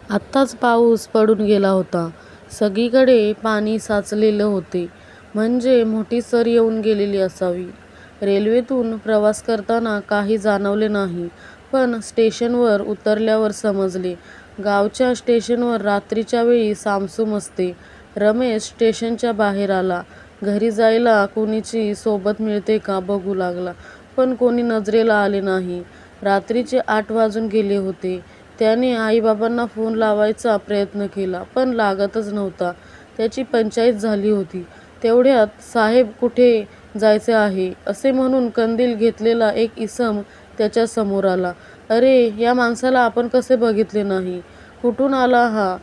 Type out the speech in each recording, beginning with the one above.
आत्ताच पाऊस पडून गेला होता. सगळीकडे पाणी साचलेलं होते. म्हणजे मोठी सर येऊन गेलेली असावी. रेल्वेतून प्रवास करताना काही जाणवले नाही. पण स्टेशनवर उतरल्यावर समजले. गावच्या स्टेशनवर रात्रीच्या वेळी सामसूम असते. रमेश स्टेशनच्या बाहेर आला. घरी जायला कुणीची सोबत मिळते का बघू लागला. पण कोणी नजरेला आले नाही. रात्रीचे 8 वाजून गेले होते. त्याने आईबाबांना फोन लावायचा प्रयत्न केला, पण लागतच नव्हता. त्याची पंचाईत झाली होती. तेवढ्यात साहेब कुठे जायचे आहे, असे म्हणून कंदील घेतलेला एक इसम त्याच्या समोर आला. अरे, या माणसाला आपण कसे बघितले नाही? कुठून आला हा?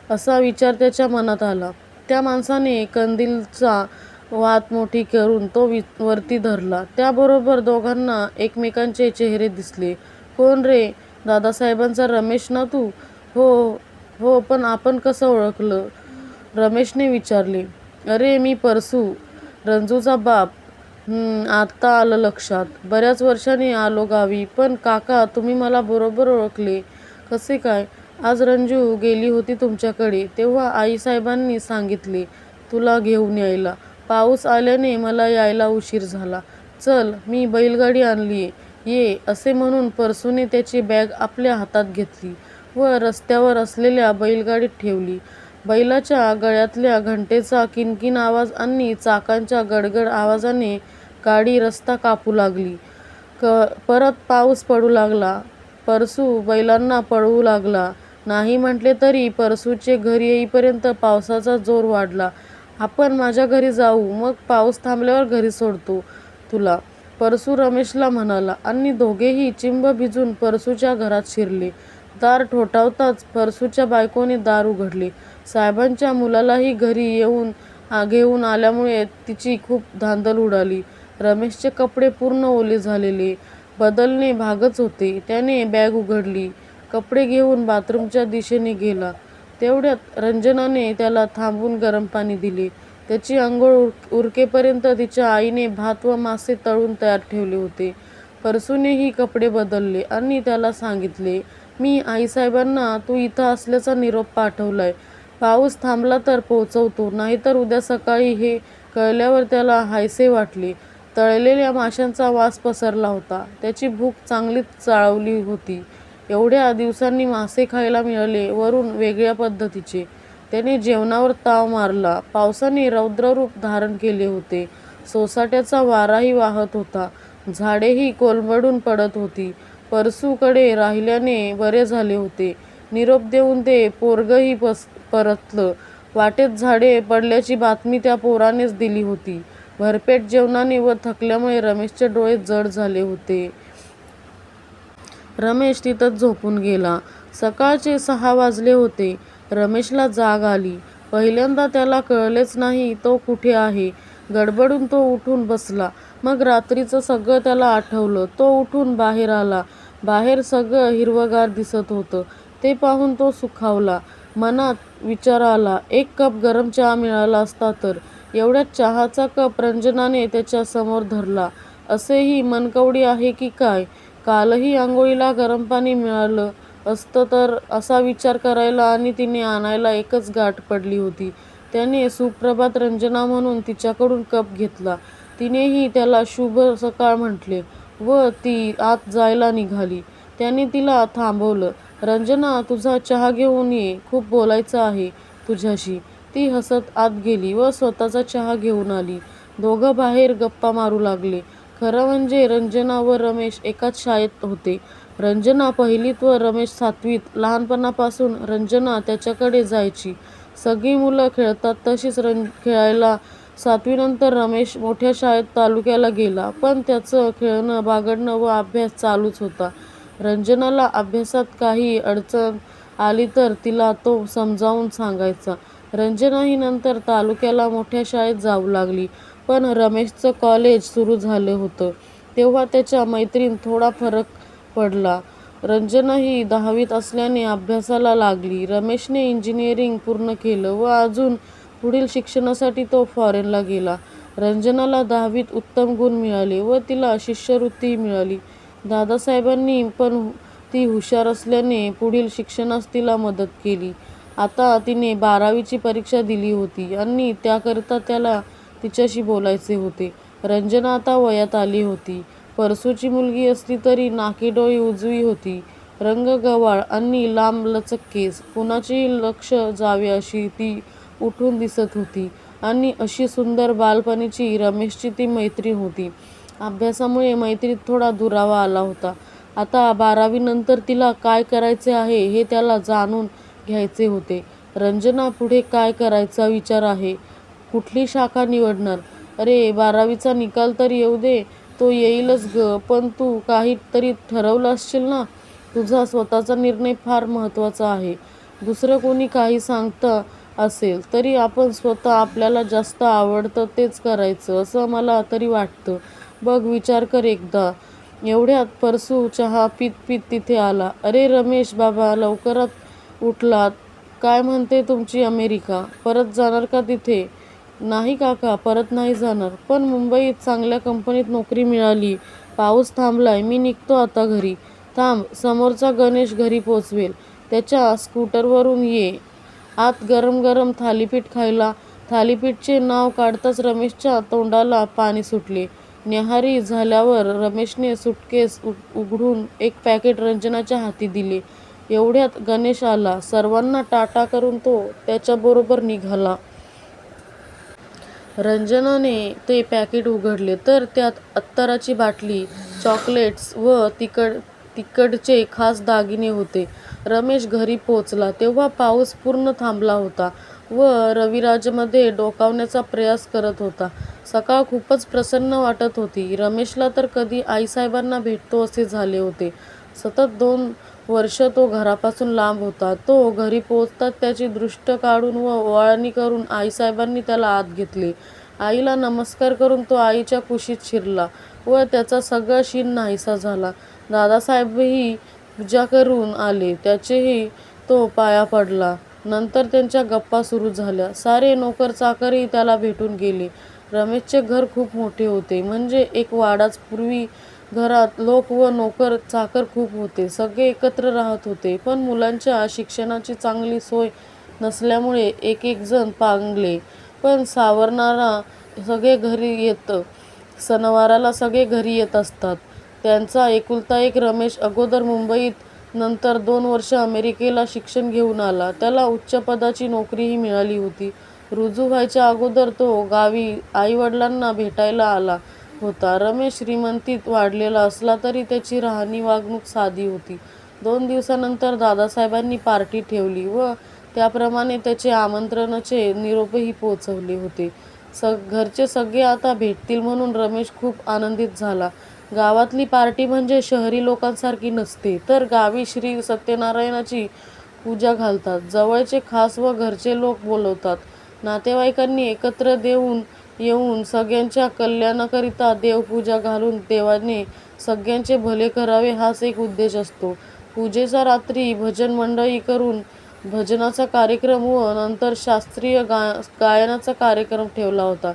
असा विचार त्याच्या मनात आला. त्या माणसाने कंदीलचा वात मोठी करून तो वरती धरला. त्याबरोबर दोघांना एकमेकांचे चेहरे दिसले. कोण रे? दादासाहेबांचा रमेश ना तू? हो हो, पण आपण कसं ओळखलं? रमेशने विचारले. अरे, मी परसू, रंजूचा बाप. आत्ता आलं लक्षात. बऱ्याच वर्षांनी आलो गावी. पण काका, तुम्ही मला बरोबर ओळखले कसे काय? आज रंजू गेली होती तुमच्याकडे, तेव्हा आईसाहेबांनी सांगितले तुला घेऊन यायला. पाऊस आल्याने मला यायला उशीर झाला. चल, मी बैलगाडी आणलीये, ये, असे म्हणून परसूने त्याची बॅग आपल्या हातात घेतली व रस्त्यावर असलेल्या बैलगाडीत ठेवली. बैलाच्या गळ्यातल्या घंटेचा किणकिण आवाज आणि चाकांच्या गडगड आवाजाने गाडी रस्ता कापू लागली. परत पाऊस पडू लागला. परसू बैलांना पळवू लागला. नाही म्हटले तरी परसूचे घरी येईपर्यंत पावसाचा जोर वाढला. आपण माझ्या घरी जाऊ, मग पाऊस थांबल्यावर घरी सोडतो तुला, परसू रमेशला म्हणाला आणि दोघेही चिंब भिजून परसूच्या घरात शिरले. दार ठोठावताच परसूच्या बायकोने दार उघडले. साहेबांच्या मुलालाही घरी घेऊन आल्यामुळे तिची खूप धांदल उडाली. रमेशचे कपडे पूर्ण ओले झालेले, बदलणे भागच होते. त्याने बॅग उघडली, कपडे घेऊन बाथरूमच्या दिशेने गेला. तेवढ्यात रंजनाने त्याला थांबवून गरम पाणी दिले. त्याची अंघोळ उरकेपर्यंत तिच्या आईने भात व मासे तळून तयार ठेवले होते. परसूनेही कपडे बदलले आणि त्याला सांगितले, मी आईसाहेबांना तू इथं असल्याचा निरोप पाठवलाय. पाऊस थांबला तर पोचवतो, नाहीतर उद्या सकाळी. हे कळल्यावर त्याला हायसे वाटले. तळलेल्या माशांचा वास पसरला होता. त्याची भूक चांगलीच चाळवली होती. एवढ्या दिवसांनी मासे खायला मिळाले, वरून वेगळ्या पद्धतीचे. त्याने जेवणावर ताव मारला. पावसाने रौद्ररूप धारण केले होते. सोसाट्याचा वाराही वाहत होता. झाडेही कोलमडून पडत होती. परसूकडे राहिल्याने बरे झाले होते. निरोप देऊन ते पोरगही परतलं. वाटेत झाडे पडल्याची बातमी त्या पोरानेच दिली होती. भरपेट जेवणाने व थकल्यामुळे रमेशचे डोळे जड झाले होते. रमेश तिथंच झोपून गेला. सकाळचे 6 वाजले होते. रमेशला जाग आली. पहिल्यांदा त्याला कळलेच नाही तो कुठे आहे. गडबडून तो उठून बसला. मग रात्रीचं सगळं त्याला आठवलं. तो उठून बाहेर आला. बाहेर सगळं हिरवंगार दिसत होतं. ते पाहून तो सुखावला. मनात विचार आला, एक कप गरम चहा मिळाला असता तर. एवढ्यात चहाचा कप रंजनाने त्याच्या समोर धरला. असेही मनकवडी आहे की काय? कालही आंघोळीला गरम पाणी मिळालं असतं तर, असा विचार करायला आणि तिने आणायला एकच गाठ पडली होती. त्याने सुप्रभात रंजना म्हणून तिच्याकडून कप घेतला. तिनेही त्याला शुभ सकाळ म्हटले व ती आत जायला निघाली. त्याने तिला थांबवलं. रंजना, तुझा चहा घेऊन ये, खूप बोलायचं आहे तुझ्याशी. ती हसत आत गेली व स्वतःचा चहा घेऊन आली. दोघं बाहेर गप्पा मारू लागले. खरं म्हणजे रंजना व रमेश एकाच शाळेत होते. रंजना पहिलीत व रमेश 7वीत. लहानपणापासून रंजना त्याच्याकडे जायची. सगळी मुलं खेळतात तशीच खेळायला. 7वीनंतर रमेश मोठ्या शाळेत तालुक्याला गेला, पण त्याचं खेळणं, बागडणं व अभ्यास चालूच होता. रंजनाला अभ्यासात काही अडचण आली तर तिला तो समजावून सांगायचा. रंजनाही नंतर तालुक्याला मोठ्या शाळेत जाऊ लागली. पण रमेशचं कॉलेज सुरू झालं होतं तेव्हा त्याच्या मैत्रीत थोडा फरक पडला. रंजनाही 10वीत असल्याने अभ्यासाला लागली. रमेशने इंजिनिअरिंग पूर्ण केलं व अजून पुढील शिक्षणासाठी तो फॉरेनला गेला. रंजनाला 10वीत उत्तम गुण मिळाले व तिला शिष्यवृत्तीही मिळाली. दादासाहेबांनी पण ती हुशार असल्याने पुढील शिक्षणास तिला मदत केली. आता तिने 12वीची परीक्षा दिली होती आणि त्याकरिता त्याला तिच्याशी बोलायचे होते. रंजना आता वयात आली होती. परसूची मुलगी असली तरी नाकीडोळी उजवी होती. रंग गव्हाळ आणि लांबलचक केस. कुणाचेही लक्ष जावे अशी ती उठून दिसत होती आणि अशी सुंदर बालपणीची रमेशची ती मैत्रीण होती. अभ्यासामुळे मैत्रीत थोडा दुरावा आला होता. आता 12वी नंतर तिला काय करायचे आहे हे त्याला जाणून घ्यायचे होते. रंजना, पुढे काय करायचा विचार आहे? कुठली शाखा निवडणार? अरे, 12वीचा निकाल तर येऊ दे. तो येईलच ग, पण तू काही तरी ठरवलं असशील ना? तुझा स्वतःचा निर्णय फार महत्त्वाचा आहे. दुसरं कोणी काही सांगतं असेल तरी आपण स्वतः आपल्याला जास्त आवडतं तेच करायचं असं मला तरी वाटतं. बघ, विचार कर एकदा. एवढ्यात परसू चहा पीत पीत तिथे आला. अरे रमेश बाबा, लवकरात उठलात? काय म्हणते तुमची अमेरिका? परत जाणार का तिथे? नाही काका, परत नाही जाणार. पण मुंबईत चांगल्या कंपनीत नोकरी मिळाली. पाऊस थांबलाय. मी निघतो आता घरी. थांब, समोरचा गणेश घरी पोचवेल. त्याच्या स्कूटरवरून ये आत गरम गरम थालीपीठ खायला. थालीपीठचे नाव काढताच रमेशच्या तोंडाला पाणी सुटले. न्याहारी झाल्यावर रमेशने सुटकेस उघडून एक पॅकेट रंजनाच्या हाती दिले. एवढ्यात गणेश आला. सर्वांना टाटा करून तो त्याच्याबरोबर निघाला. रंजनाने ते पॅकेट उघडले तर त्यात अत्तराची बाटली, चॉकलेट्स व तिकडचे खास दागिने होते. रमेश घरी पोचला तेव्हा पाऊस पूर्ण थांबला होता व रविराजमध्ये डोकावण्याचा प्रयास करत होता. सकाळ खूपच प्रसन्न वाटत होती. रमेशला तर कधी आईसाहेबांना भेटतो असे झाले होते. सतत 2 वर्ष तो घरापासून लांब होता. तो घरी पोचताच त्याची दृष्ट काढून व ओवाळणी करून आईसाहेबांनी त्याला आत घेतले. आईला नमस्कार करून तो आईच्या कुशीत शिरला व त्याचा सगळा शीण नाहीसा झाला. दादासाहेबही पूजा करून आले. त्याचेही तो पाया पडला. नंतर त्यांच्या गप्पा सुरू झाल्या. सारे नोकर चाकरही त्याला भेटून गेले. रमेशचे घर खूप मोठे होते. म्हणजे एक वाडाच. पूर्वी घरात लोक व नोकर चाकर खूप होते. सगळे एकत्र राहत होते. पण मुलांच्या शिक्षणाची चांगली सोय नसल्यामुळे एक एक जण पांगले. पण सणवाराला सगळे घरी येत असतात. त्यांचा एकुलता एक रमेश अगोदर मुंबईत, नंतर 2 वर्ष अमेरिकेला शिक्षण घेऊन आला. त्याला उच्च पदाची नोकरीही मिळाली होती. रुजू व्हायच्या अगोदर तो गावी आईवडिलांना भेटायला आला होता. रमेश श्रीमंतीत वाढलेला असला तरी त्याची राहणी वागणूक साधी होती. 2 दिवसानंतर दादासाहेबांनी पार्टी ठेवली व त्याप्रमाणे त्याचे आमंत्रणाचे निरोपही पोचवले होते. घरचे सगळे आता भेटतील म्हणून रमेश खूप आनंदित झाला. गावातली पार्टी म्हणजे शहरी लोकांसारखी नसते, तर गावी श्री सत्यनारायणाची पूजा घालतात. जवळचे खास व घरचे लोक बोलवतात. नातेवाईकांनी एकत्र येऊन सगळ्यांच्या कल्याणाकरिता देवपूजा घालून देवाने सगळ्यांचे भले करावे हाच एक उद्देश असतो. पूजेच्या रात्री भजन मंडळी करून भजनाचा कार्यक्रम व नंतर शास्त्रीय गायनाचा कार्यक्रम ठेवला होता.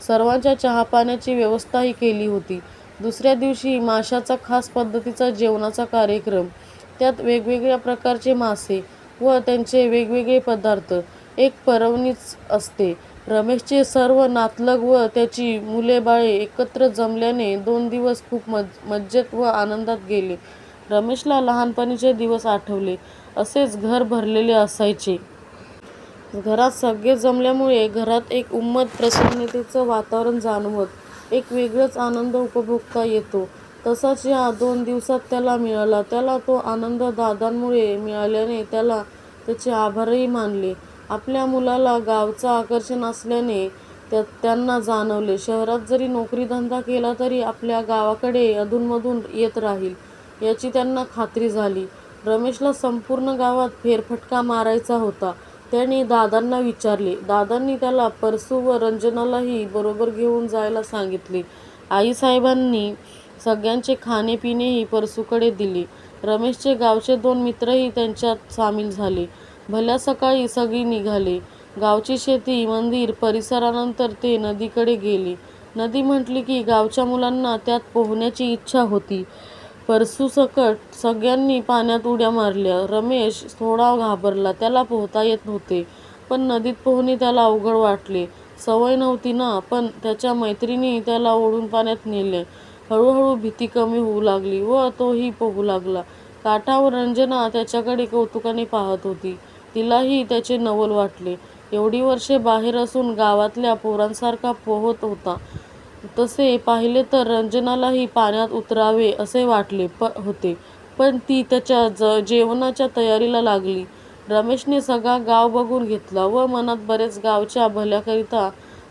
सर्वांच्या चहापाण्याची व्यवस्थाही केली होती. दुसऱ्या दिवशी माशाचा खास पद्धतीचा जेवणाचा कार्यक्रम. त्यात वेगवेगळ्या प्रकारचे मासे व त्यांचे वेगवेगळे पदार्थ. एक पर्वणीच असते. रमेशचे सर्व नातलग व त्याची मुले-बाळे एकत्र जमल्याने 2 दिवस खूप मज्जेत व आनंदात गेले. रमेशला लहानपणीचे दिवस आठवले. असेच घर भरलेले असायचे. घरात सगळे जमल्यामुळे घरात एक उम्मत, प्रसन्नतेचं वातावरण जाणवत. एक वेगळाच आनंद उपभोगता येतो. तसाच या 2 दिवसात त्याला मिळाला. त्याला तो आनंद दादांमुळे मिळाल्याने त्याला त्याचे आभारही मानले. आपल्या मुलाला गावचं आकर्षण असल्याने त्यांना जाणवले. शहरात जरी नोकरीधंदा केला तरी आपल्या गावाकडे अधूनमधून येत राहील याची त्यांना खात्री झाली. रमेशला संपूर्ण गावात फेरफटका मारायचा होता. त्याने दादांना विचारले. दादांनी त्याला परसू व रंजनालाही बरोबर घेऊन जायला सांगितले. आईसाहेबांनी सगळ्यांचे खाणे-पिणेही परसूकडे दिले. रमेशचे गावचे 2 मित्रही त्यांच्यात सामील झाले. भल्या सकाळी सगळी निघाले. गावची शेती, मंदिर, परिसरानंतर ते नदीकडे गेले. नदी म्हटली की गावच्या मुलांना त्यात पोहण्याची इच्छा होती. परसूसकट सगळ्यांनी पाण्यात उड्या मारल्या. रमेश थोडा घाबरला. त्याला पोहता येत नव्हते. पण नदीत पोहणे त्याला अवघड वाटले. सवय नव्हती ना. पण त्याच्या मैत्रिणी त्याला ओढून पाण्यात नेले. हळूहळू भीती कमी होऊ लागली व तोही पोहू लागला. काठावर रंजना त्याच्याकडे कौतुकाने पाहत होती. तिलाही त्याचे नवल वाटले. एवढी वर्षे बाहेर असून गावातल्या पोरांसारखा पोहत होता. तसे पाहिले तर रंजनालाही पाण्यात उतरावे असे वाटले होते. पण ती त्याच्या जेवणाच्या तयारीला लागली. रमेशने सगळा गाव बघून घेतला व मनात बरेच गावच्या भल्याकरिता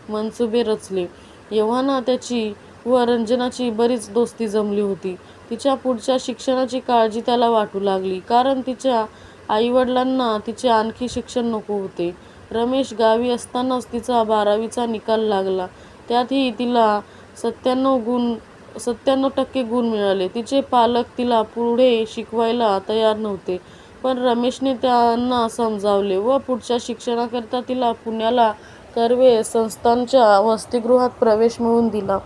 मनसुबे रचले. एव्हाना त्याची व रंजनाची बरीच दोस्ती जमली होती. तिच्या पुढच्या शिक्षणाची काळजी त्याला वाटू लागली. कारण तिच्या आईवडिलांना तिचे आणखी शिक्षण नको होते. रमेश गावी असतानाच तिचा 12वीचा निकाल लागला. त्यातही तिला 97% गुण मिळाले. तिचे पालक तिला पुढे शिकवायला तयार नव्हते. पण रमेशने त्यांना समजावले व पुढच्या शिक्षणाकरिता तिला पुण्याला कर्वे संस्थानच्या वसतिगृहात प्रवेश मिळवून दिला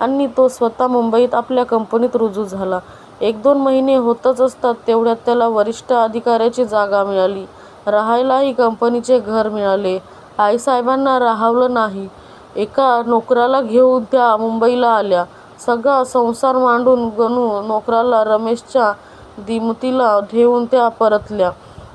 आणि तो स्वतः मुंबईत आपल्या कंपनीत रुजू झाला. 1-2 महिने होतच असतात तेवढ्यात त्याला वरिष्ठ अधिकाऱ्याची जागा मिळाली. राहायलाही कंपनीचे घर मिळाले. आईसाहेबांना राहावलं नाही. एका नोकराला घेऊन त्या मुंबईला आल्या. सगळा संसार मांडून गणू नोकराला रमेशच्या दिमतीला ठेवून त्या परतल्या.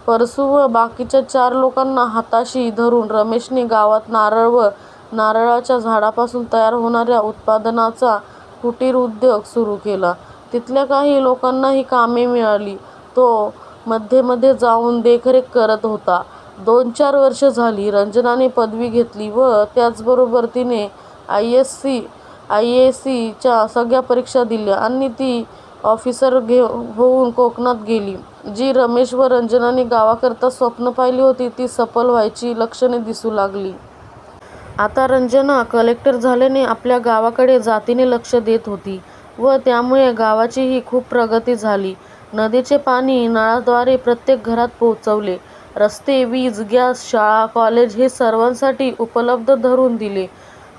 परसू व बाकीच्या 4 लोकांना हाताशी धरून रमेशने गावात नारळ व नारळाच्या झाडापासून तयार होणाऱ्या उत्पादनाचा कुटीर उद्योग सुरू केला. तिथल्या काही लोकांनाही कामे मिळाली. तो मध्ये जाऊन देखरेख करत होता. 2-4 वर्ष झाली. रंजनाने पदवी घेतली व त्याचबरोबर तिने IASC च्या सगळ्या परीक्षा दिल्या आणि ती ऑफिसर होऊन कोकणात गेली. जी रमेश व रंजनाने गावाकरता स्वप्न पाहिली होती ती सफल व्हायची लक्षणे दिसू लागली. आता रंजना कलेक्टर झाल्याने आपल्या गावाकडे जातीने लक्ष देत होती व त्यामुळे गावाचीही खूप प्रगती झाली. नदीचे पाणी नळाद्वारे प्रत्येक घरात पोहोचवले. रस्ते, वीज, गॅस, शाळा, कॉलेज हे सर्वांसाठी उपलब्ध धरून दिले.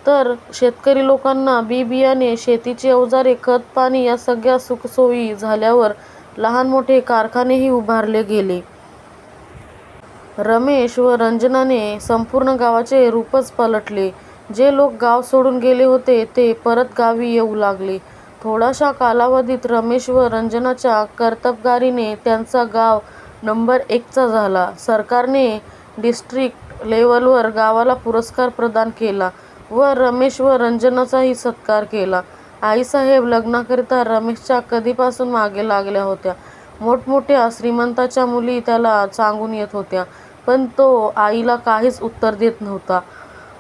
तर शेतकरी लोकांना बी-बियाणे, शेतीची अवजारे, खत-पाणी या सगळ्या सुखसोयी झाल्यावर लहान मोठे कारखानेही उभारले गेले. रमेश व रंजनाने संपूर्ण गावाचे रूपच पलटले. जे लोक गाव सोडून गेले होते ते परत गावी येऊ लागले. थोड्याशा कालावधीत रमेश व रंजनाच्या कर्तबगारीने त्यांचा गाव नंबर 1चा झाला. सरकारने डिस्ट्रिक्ट लेव्हलवर गावाला पुरस्कार प्रदान केला व रमेश व रंजनाचाही सत्कार केला. आईसाहेब लग्नाकरिता रमेशच्या कधीपासून मागे लागल्या होत्या. मोठमोठ्या श्रीमंताच्या मुली त्याला सांगून येत होत्या. पण तो आईला काहीच उत्तर देत नव्हता.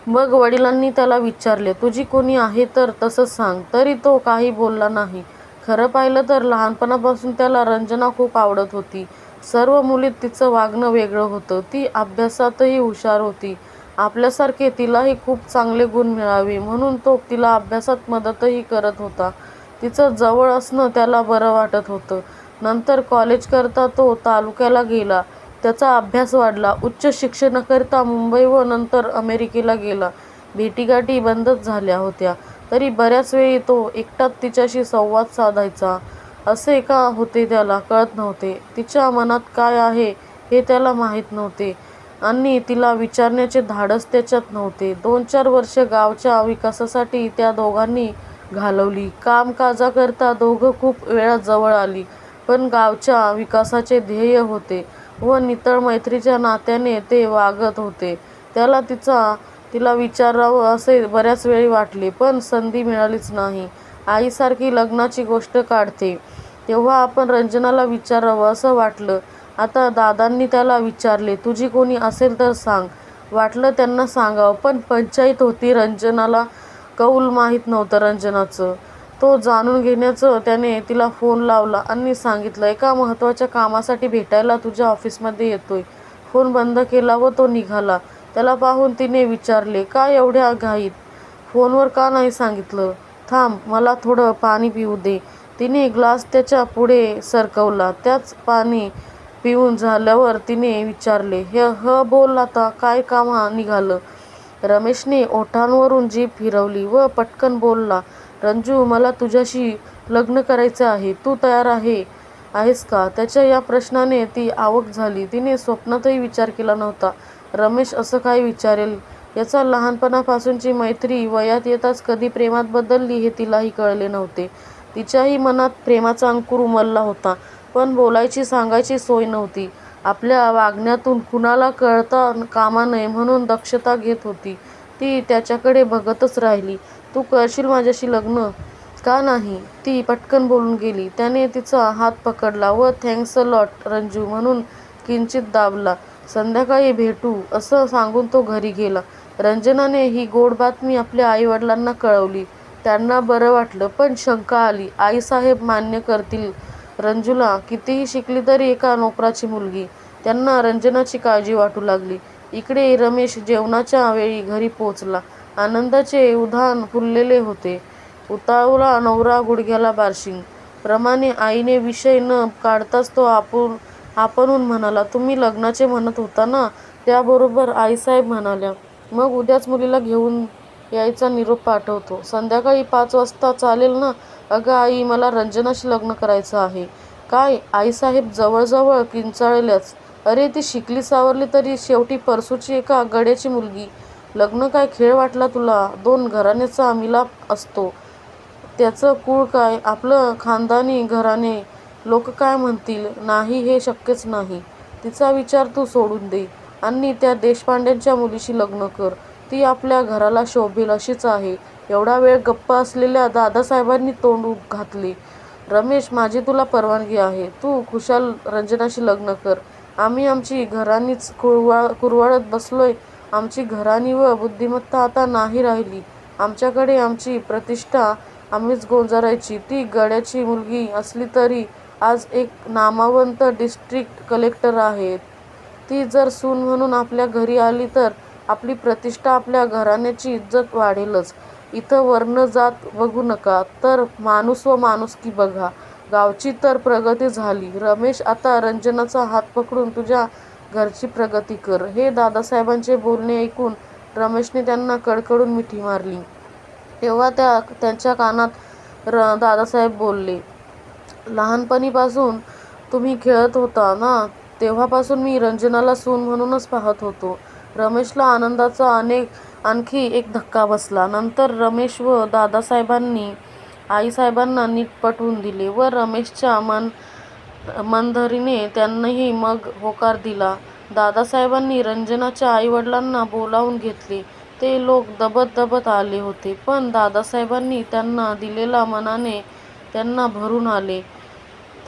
मग वडिलांनी त्याला विचारले, तुझी कोणी आहे तर तसं सांग. तरी तो काही बोलला नाही. खरं पाहिलं तर लहानपणापासून त्याला रंजना खूप आवडत होती. सर्व मुलीत तिचं वागणं वेगळं होतं. ती अभ्यासातही हुशार होती. आपल्यासारखे तिलाही खूप चांगले गुण मिळावे म्हणून तो तिला अभ्यासात मदतही करत होता. तिचं जवळ असणं त्याला बरं वाटत होतं. नंतर कॉलेजकरता तो तालुक्याला गेला. त्याचा अभ्यास वाढला. उच्च शिक्षणाकरिता मुंबई व नंतर अमेरिकेला गेला. भेटीगाठी बंदच झाल्या होत्या. तरी बऱ्याच वेळी तो एकटाच तिच्याशी संवाद साधायचा. असे का होते त्याला कळत नव्हते. तिच्या मनात काय आहे हे त्याला माहीत नव्हते आणि तिला विचारण्याचे धाडस त्याच्यात नव्हते. 2-4 वर्षे गावच्या विकासासाठी त्या दोघांनी घालवली. कामकाजाकरता दोघं खूप वेळा जवळ आली. पण गावच्या विकासाचे ध्येय होते व नितळ मैत्रीच्या नात्याने ते वागत होते. त्याला तिला विचारावं असे बऱ्याच वेळी वाटले पण संधी मिळालीच नाही. आईसारखी लग्नाची गोष्ट काढते तेव्हा आपण रंजनाला विचारावं असं वाटलं. आता दादांनी त्याला विचारले, तुझी कोणी असेल तर सांग. वाटलं त्यांना सांगावं पण पंचाईत होती. रंजनाला कौल माहीत नव्हतं रंजनाचं. तो जाणून घेण्याचं त्याने तिला फोन लावला आणि सांगितलं, एका महत्त्वाच्या कामासाठी भेटायला तुझ्या ऑफिसमध्ये येतोय. फोन बंद केला व तो निघाला. त्याला पाहून तिने विचारले, का एवढ्या घाईत? फोनवर का नाही सांगितलं? थांब, मला थोडं पाणी पिऊ दे. तिने ग्लास त्याच्या पुढे सरकवला. त्याच पाणी पिऊन झाल्यावर तिने विचारले, बोल आता, काय काम निघालं? रमेशने ओठांवरून जीभ फिरवली व पटकन बोलला, रंजू, मला तुझ्याशी लग्न करायचे आहे. तू तयार आहेस का? त्याच्या या प्रश्नाने ती अवाक झाली. तिने स्वप्नातही विचार केला नव्हता रमेश असं काय विचारेल. याचा लहानपणापासूनची मैत्री वयात येताच कधी प्रेमात बदलली हे तिलाही कळले नव्हते. तिच्याही मनात प्रेमाचा अंकुर उमलला होता, पण बोलायची सांगायची सोय नव्हती. आपल्या वागण्यातून कुणाला कळता कामा नये म्हणून दक्षता घेत होती ती. त्याच्याकडे बघतच राहिली. तू करशील माझ्याशी लग्न? का नाही? ती पटकन बोलून गेली. त्याने तिचा हात पकडला व थँक्स अ लॉट रंजू म्हणून किंचित दाबला. संध्याकाळी भेटू असं सांगून तो घरी गेला. रंजनाने ही गोड बातमी आपल्या आई वडिलांना कळवली. त्यांना बरं वाटलं, पण शंका आली. आईसाहेब मान्य करतील रंजूला? कितीही शिकली तरी एका नोकराची मुलगी. त्यांना रंजनाची काळजी वाटू लागली. इकडे रमेश जेवणाच्या वेळी घरी पोचला. आनंदाचे उधाण फुललेले होते. उतावळा नवरा, गुडघ्याला बार्शिंग. प्रमाणे आईने विषय न काढताच तो आपणहून म्हणाला, तुम्ही लग्नाचे म्हणत होता ना? त्याबरोबर आईसाहेब म्हणाल्या, मग उद्याच मुलीला घेऊन यायचा निरोप पाठवतो. संध्याकाळी 5 वाजता चालेल ना? अगं आई, मला रंजनाशी लग्न करायचं आहे. काय? आईसाहेब जवळजवळ किंचाळल्याच. अरे, ती शिकली सावरली तरी शेवटी परसूची एका गड्याची मुलगी. लग्न काय खेळ वाटला तुला? 2 घराण्यांचा मिलाप असतो. त्याचं कुळ काय? आपलं खानदानी घराणे. लोक काय म्हणतील? नाही, हे शक्यच नाही. तिचा विचार तू सोडून दे आणि त्या देशपांड्यांच्या मुलीशी लग्न कर. ती आपल्या घराला शोभेल अशीच आहे. एवढा वेळ गप्प असलेल्या दादासाहेबांनी तोंड घातले. रमेश, माझी तुला परवानगी आहे. तू खुशाल रंजनाशी लग्न कर. आम्ही आमची घराणीच कुरवाळत बसलोय. आमची घराणी व बुद्धिमत्ता आता नाही राहिली. आमच्याकडे आमची प्रतिष्ठा आम्हीच गोंजारायची. ती गड्याची मुलगी असली तरी आज एक नामवंत डिस्ट्रिक्ट कलेक्टर आहे. ती जर सून म्हणून आपल्या घरी आली तर आपली प्रतिष्ठा, आपल्या घराण्याची इज्जत वाढेलच. इथं वर्ण जात बघू नका, तर माणूस व माणुसकी बघा. गावची तर प्रगती झाली. रमेश, आता रंजनाचा हात पकडून तुझ्या घरची प्रगती कर. हे दादासाहेबांचे बोलणे ऐकून रमेशने त्यांना कडकडून मिठी मारली. तेव्हा त्यांच्या कानात दादासाहेब बोलले, लहानपणीपासून तुम्ही खेळत होता ना, तेव्हापासून मी रंजनाला सून म्हणूनच पाहत होतो. रमेशला आनंदाचा आणखी एक धक्का बसला. नंतर रमेश व दादासाहेबांनी आईसाहेबांना नीट पटवून दिले व रमेशच्या मनधरणीने त्यांनीही मग होकार दिला. दादासाहेबांनी रंजनाच्या आईवडिलांना बोलावून घेतले. ते लोक दबत आले होते, पण दादासाहेबांनी त्यांना दिलेल्या मानाने त्यांना भरून आले.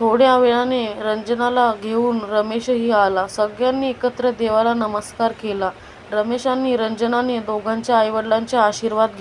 थोड्या वेळाने रंजनाला घेऊन रमेशही आला. सगळ्यांनी एकत्र देवाला नमस्कार केला. रमेश आणि रंजनाने दोघांच्या आईवडिलांचे आशीर्वाद घेतले.